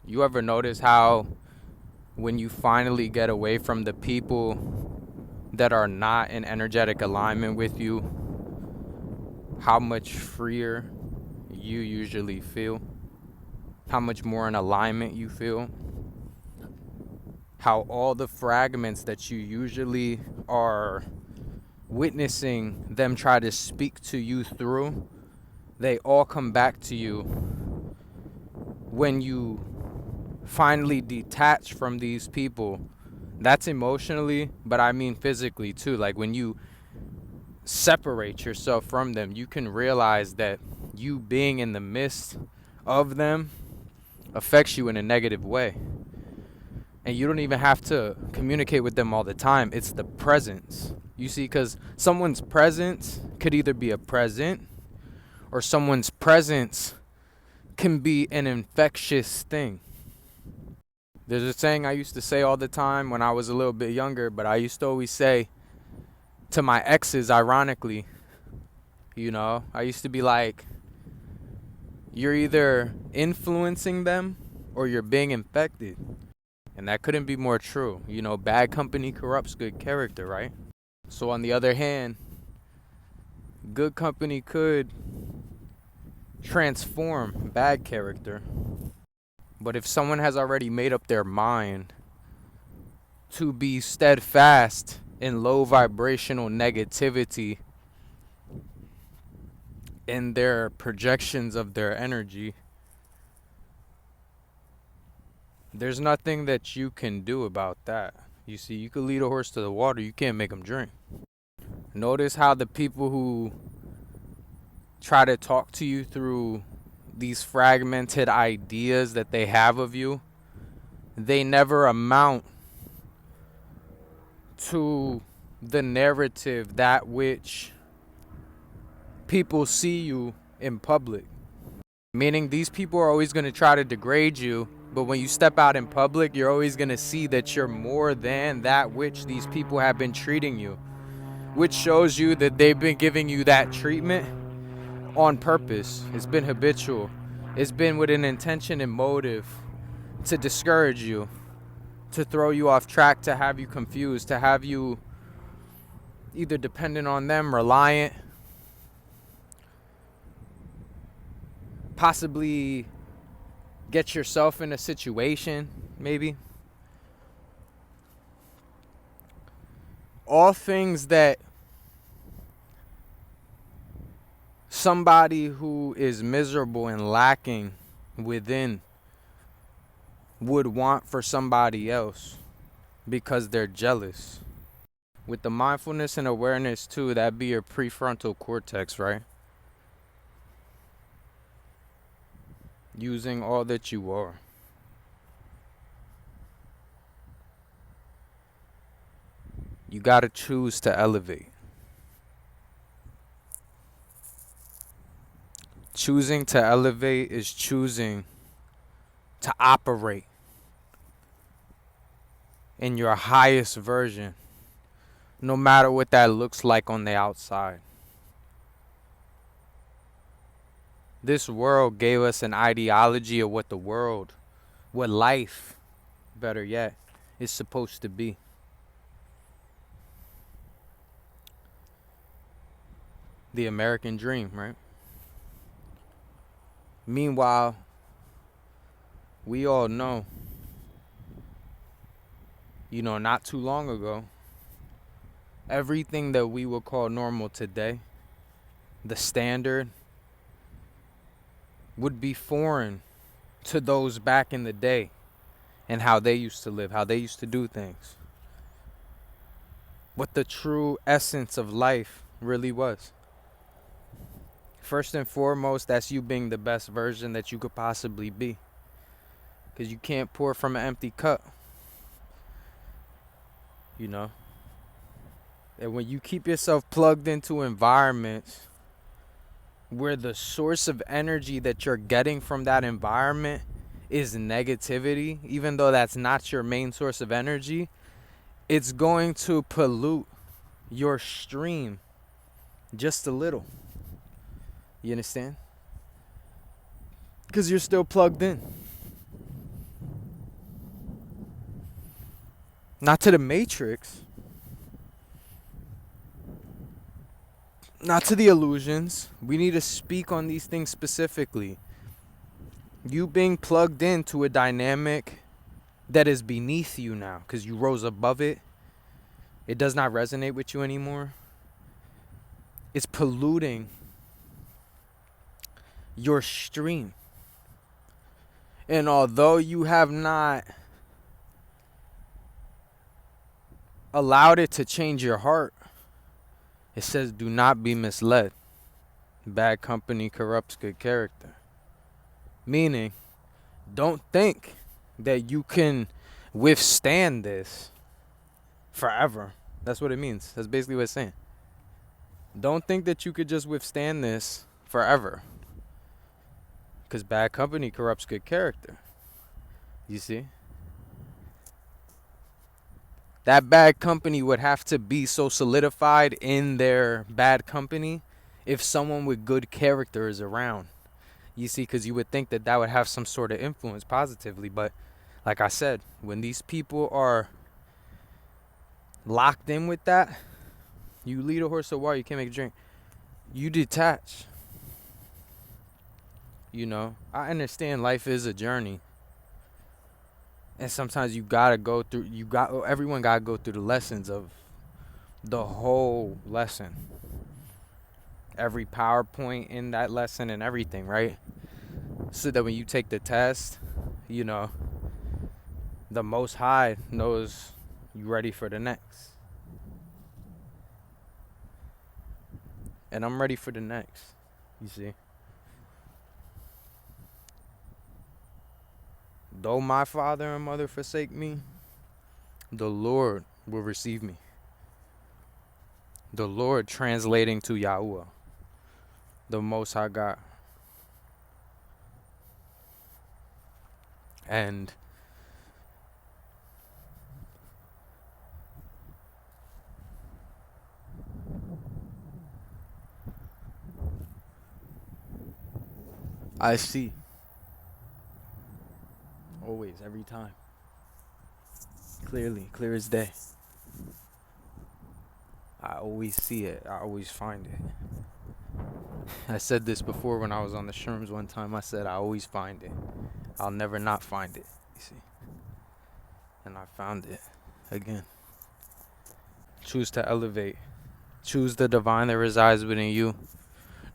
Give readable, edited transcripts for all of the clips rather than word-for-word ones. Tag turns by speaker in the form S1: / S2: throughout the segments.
S1: You ever notice how when you finally get away from the people that are not in energetic alignment with you, how much freer you usually feel? How much more in alignment you feel? How all the fragments that you usually are witnessing them try to speak to you through, they all come back to you when you finally detach from these people. That's emotionally, but I mean physically too. Like when you separate yourself from them, you can realize that you being in the midst of them affects you in a negative way. And you don't even have to communicate with them all the time. It's the presence. You see, because someone's presence could either be a present or someone's presence can be an infectious thing. There's a saying I used to say all the time when I was a little bit younger, but I used to always say to my exes, ironically, I used to be like, you're either influencing them or you're being infected. And that couldn't be more true. Bad company corrupts good character, right? So, on the other hand, good company could transform bad character. But if someone has already made up their mind to be steadfast in low vibrational negativity in their projections of their energy, there's nothing that you can do about that. You see, you could lead a horse to the water, you can't make him drink. Notice how the people who try to talk to you through these fragmented ideas that they have of you, they never amount to the narrative that which people see you in public. Meaning these people are always going to try to degrade you, but when you step out in public, you're always going to see that you're more than that which these people have been treating you, which shows you that they've been giving you that treatment on purpose. It's been habitual. It's been with an intention and motive to discourage you, to throw you off track, to have you confused, to have you either dependent on them, reliant, possibly get yourself in a situation, maybe. All things that somebody who is miserable and lacking within would want for somebody else because they're jealous. With the mindfulness and awareness too, that'd be your prefrontal cortex, right? Using all that you are. You gotta choose to elevate. Choosing to elevate is choosing to operate in your highest version, no matter what that looks like on the outside. This world gave us an ideology of what life, better yet, is supposed to be. The American dream, right? Meanwhile, we all know, not too long ago, everything that we would call normal today, the standard, would be foreign to those back in the day and how they used to live, how they used to do things. What the true essence of life really was. First and foremost, that's you being the best version that you could possibly be. Because you can't pour from an empty cup. And when you keep yourself plugged into environments where the source of energy that you're getting from that environment is negativity, even though that's not your main source of energy, it's going to pollute your stream just a little. You understand? Because you're still plugged in. Not to the Matrix. Not to the illusions. We need to speak on these things specifically. You being plugged into a dynamic that is beneath you now because you rose above it. It does not resonate with you anymore. It's polluting your stream. And although you have not allowed it to change your heart, it says do not be misled. Bad company corrupts good character. Meaning, don't think that you can withstand this forever. That's what it means. That's basically what it's saying. Don't think that you could just withstand this forever. Because bad company corrupts good character. You see? That bad company would have to be so solidified in their bad company if someone with good character is around. You see, because you would think that that would have some sort of influence positively. But like I said, when these people are locked in with that, you lead a horse to water, you can't make a drink. You detach. You know, I understand life is a journey. And sometimes you gotta go through, everyone gotta go through the lessons of the whole lesson. Every PowerPoint in that lesson and everything, right? So that when you take the test, you know, the Most High knows you ready for the next. And I'm ready for the next, you see. Though my father and mother forsake me, the Lord will receive me. The Lord translating to Yahuwah, the Most High God. And I see. Always, every time. Clearly, clear as day. I always see it. I always find it. I said this before when I was on the shrooms one time. I said I always find it. I'll never not find it. You see. And I found it again. Choose to elevate. Choose the divine that resides within you.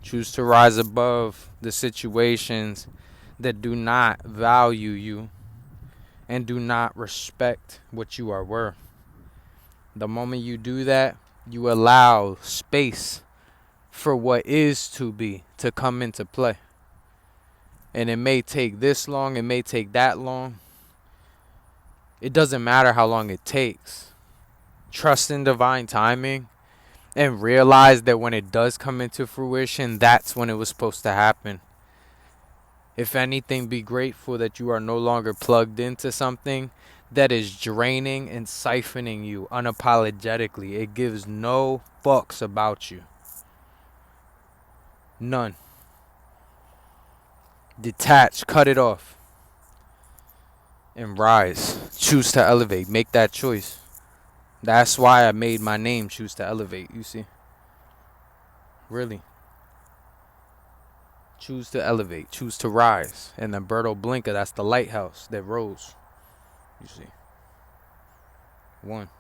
S1: Choose to rise above the situations that do not value you and do not respect what you are worth. The moment you do that, you allow space for what is to be to come into play. And it may take this long, it may take that long. It doesn't matter how long it takes. Trust in divine timing and realize that when it does come into fruition, that's when it was supposed to happen. If anything, be grateful that you are no longer plugged into something that is draining and siphoning you unapologetically. It gives no fucks about you. None. Detach, cut it off, and rise. Choose to elevate. Make that choice. That's why I made my name Choose to Elevate, you see. Really. Choose to elevate. Choose to rise. And Umberto Blinka, that's the lighthouse that rose. You see. One.